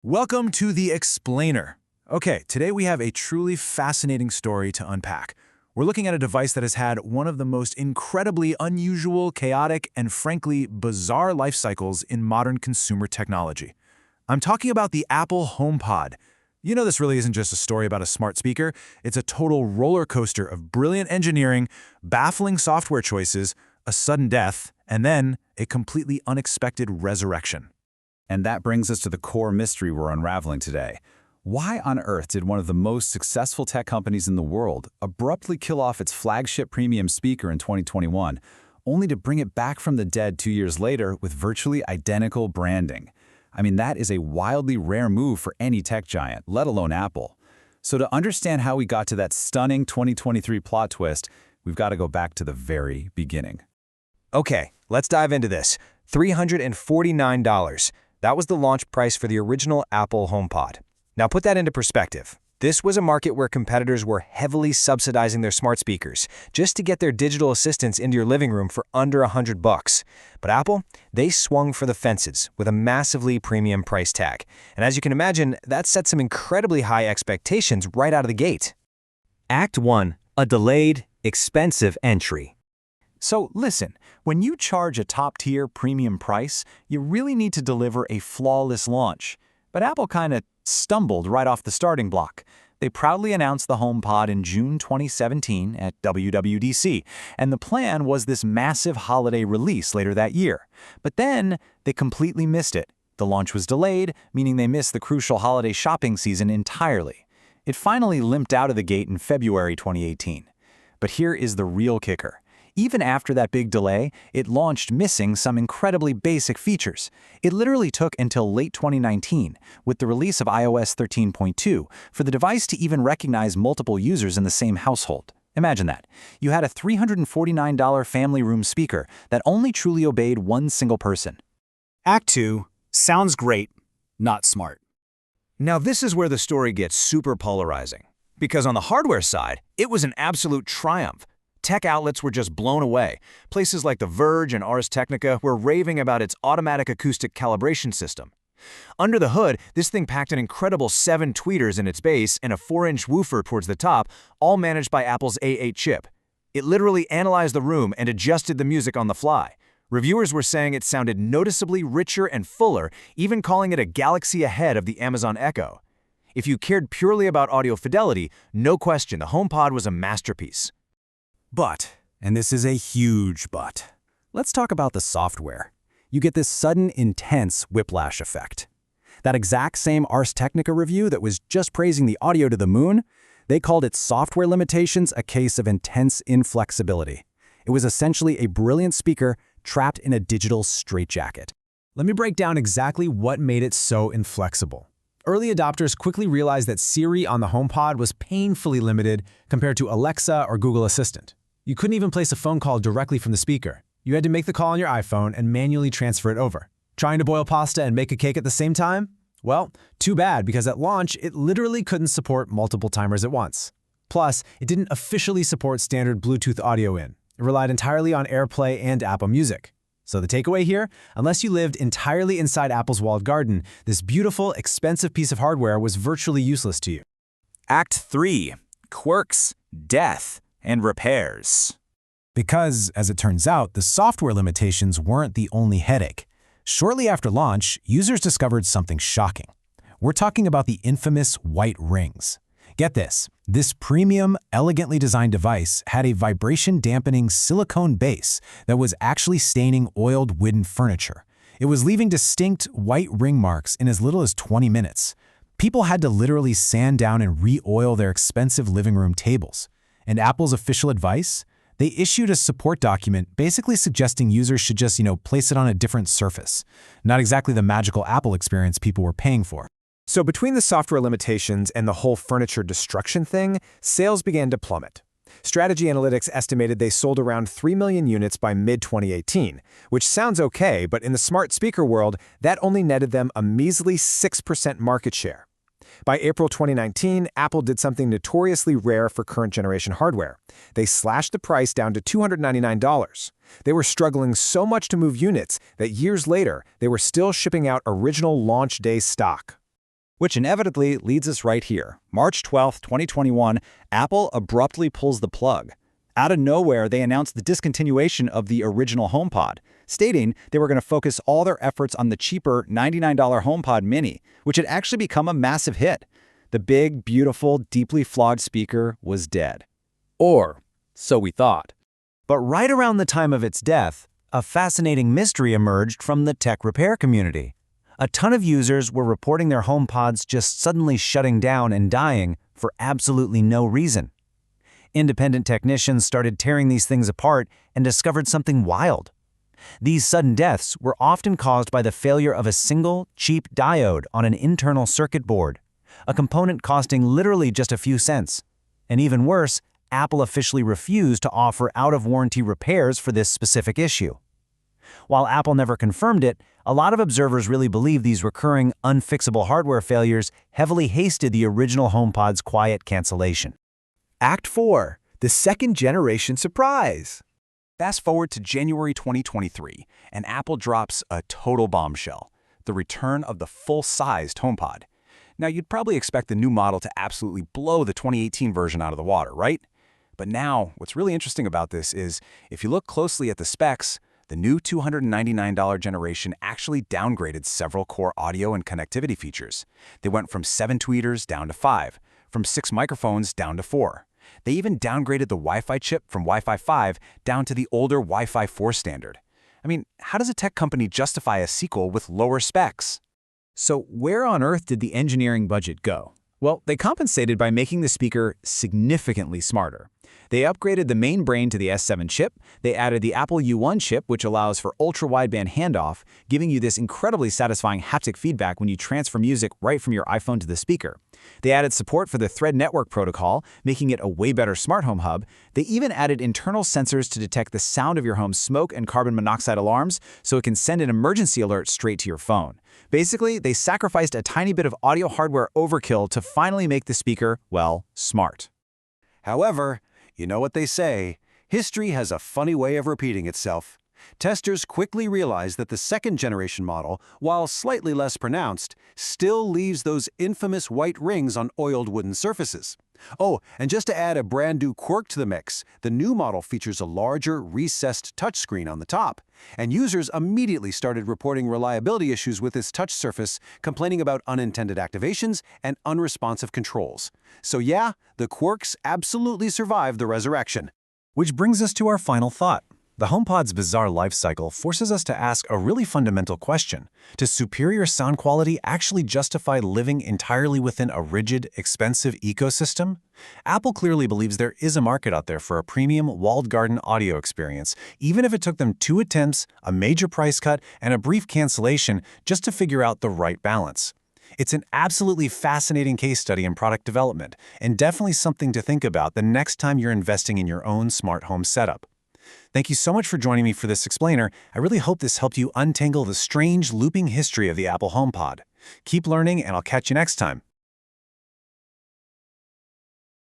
Welcome to The Explainer. Okay, today we have a truly fascinating story to unpack. We're looking at a device that has had one of the most incredibly unusual, chaotic, and frankly bizarre life cycles in modern consumer technology. I'm talking about the Apple HomePod. You know, this really isn't just a story about a smart speaker. It's a total roller coaster of brilliant engineering, baffling software choices, a sudden death, and then a completely unexpected resurrection. And that brings us to the core mystery we're unraveling today. Why on earth did one of the most successful tech companies in the world abruptly kill off its flagship premium speaker in 2021, only to bring it back from the dead 2 years later with virtually identical branding? I mean, that is a wildly rare move for any tech giant, let alone Apple. So to understand how we got to that stunning 2023 plot twist, we've got to go back to the very beginning. Okay, let's dive into this. $349. That was the launch price for the original Apple HomePod. Now put that into perspective. This was a market where competitors were heavily subsidizing their smart speakers just to get their digital assistants into your living room for under $100. But Apple, they swung for the fences with a massively premium price tag. And as you can imagine, that set some incredibly high expectations right out of the gate. Act 1. A delayed, expensive entry. So listen, when you charge a top-tier premium price, you really need to deliver a flawless launch. But Apple kind of stumbled right off the starting block. They proudly announced the HomePod in June 2017 at WWDC, and the plan was this massive holiday release later that year. But then, they completely missed it. The launch was delayed, meaning they missed the crucial holiday shopping season entirely. It finally limped out of the gate in February 2018. But here is the real kicker. Even after that big delay, it launched missing some incredibly basic features. It literally took until late 2019, with the release of iOS 13.2, for the device to even recognize multiple users in the same household. Imagine that. You had a $349 family room speaker that only truly obeyed one single person. Act 2. Sounds great, not smart. Now this is where the story gets super polarizing. Because on the hardware side, it was an absolute triumph. Tech outlets were just blown away. Places like The Verge and Ars Technica were raving about its automatic acoustic calibration system. Under the hood, this thing packed an incredible 7 tweeters in its base and a 4-inch woofer towards the top, all managed by Apple's A8 chip. It literally analyzed the room and adjusted the music on the fly. Reviewers were saying it sounded noticeably richer and fuller, even calling it a galaxy ahead of the Amazon Echo. If you cared purely about audio fidelity, no question the HomePod was a masterpiece. But, and this is a huge but, let's talk about the software. You get this sudden, intense whiplash effect. That exact same Ars Technica review that was just praising the audio to the moon, they called its software limitations a case of intense inflexibility. It was essentially a brilliant speaker trapped in a digital straitjacket. Let me break down exactly what made it so inflexible. Early adopters quickly realized that Siri on the HomePod was painfully limited compared to Alexa or Google Assistant. You couldn't even place a phone call directly from the speaker. You had to make the call on your iPhone and manually transfer it over. Trying to boil pasta and make a cake at the same time? Well, too bad, because at launch, it literally couldn't support multiple timers at once. Plus, it didn't officially support standard Bluetooth audio in. It relied entirely on AirPlay and Apple Music. So the takeaway here, unless you lived entirely inside Apple's walled garden, this beautiful, expensive piece of hardware was virtually useless to you. Act 3. Quirks, death, and repairs. Because, as it turns out, the software limitations weren't the only headache. Shortly after launch, users discovered something shocking. We're talking about the infamous white rings. Get this, this premium, elegantly designed device had a vibration-dampening silicone base that was actually staining oiled wooden furniture. It was leaving distinct white ring marks in as little as 20 minutes. People had to literally sand down and re-oil their expensive living room tables. And Apple's official advice? They issued a support document basically suggesting users should just, place it on a different surface. Not exactly the magical Apple experience people were paying for. So between the software limitations and the whole furniture destruction thing, sales began to plummet. Strategy Analytics estimated they sold around 3 million units by mid-2018, which sounds okay, but in the smart speaker world, that only netted them a measly 6% market share. By April 2019, Apple did something notoriously rare for current-generation hardware. They slashed the price down to $299. They were struggling so much to move units that years later, they were still shipping out original launch day stock. Which inevitably leads us right here. March 12, 2021, Apple abruptly pulls the plug. Out of nowhere, they announced the discontinuation of the original HomePod, stating they were going to focus all their efforts on the cheaper $99 HomePod Mini, which had actually become a massive hit. The big, beautiful, deeply flawed speaker was dead. Or, so we thought. But right around the time of its death, a fascinating mystery emerged from the tech repair community. A ton of users were reporting their HomePods just suddenly shutting down and dying for absolutely no reason. Independent technicians started tearing these things apart and discovered something wild. These sudden deaths were often caused by the failure of a single, cheap diode on an internal circuit board, a component costing literally just a few cents. And even worse, Apple officially refused to offer out-of-warranty repairs for this specific issue. While Apple never confirmed it, a lot of observers really believe these recurring, unfixable hardware failures heavily hasted the original HomePod's quiet cancellation. Act 4. The second-generation surprise. Fast forward to January 2023, and Apple drops a total bombshell, the return of the full-sized HomePod. Now, you'd probably expect the new model to absolutely blow the 2018 version out of the water, right? But now, what's really interesting about this is, if you look closely at the specs, the new $299 generation actually downgraded several core audio and connectivity features. They went from 7 tweeters down to 5, from 6 microphones down to 4. They even downgraded the Wi-Fi chip from Wi-Fi 5 down to the older Wi-Fi 4 standard. I mean, how does a tech company justify a sequel with lower specs? So where on earth did the engineering budget go? Well, they compensated by making the speaker significantly smarter. They upgraded the main brain to the S7 chip. They added the Apple U1 chip, which allows for ultra-wideband handoff, giving you this incredibly satisfying haptic feedback when you transfer music right from your iPhone to the speaker. They added support for the Thread Network protocol, making it a way better smart home hub. They even added internal sensors to detect the sound of your home's smoke and carbon monoxide alarms, so it can send an emergency alert straight to your phone. Basically, they sacrificed a tiny bit of audio hardware overkill to finally make the speaker, well, smart. However, you know what they say, history has a funny way of repeating itself. Testers quickly realized that the second-generation model, while slightly less pronounced, still leaves those infamous white rings on oiled wooden surfaces. Oh, and just to add a brand-new quirk to the mix, the new model features a larger, recessed touchscreen on the top, and users immediately started reporting reliability issues with this touch surface, complaining about unintended activations and unresponsive controls. So yeah, the quirks absolutely survived the resurrection. Which brings us to our final thought. The HomePod's bizarre life cycle forces us to ask a really fundamental question. Does superior sound quality actually justify living entirely within a rigid, expensive ecosystem? Apple clearly believes there is a market out there for a premium, walled garden audio experience, even if it took them 2 attempts, a major price cut, and a brief cancellation just to figure out the right balance. It's an absolutely fascinating case study in product development, and definitely something to think about the next time you're investing in your own smart home setup. Thank you so much for joining me for this explainer. I really hope this helped you untangle the strange, looping history of the Apple HomePod. Keep learning, and I'll catch you next time.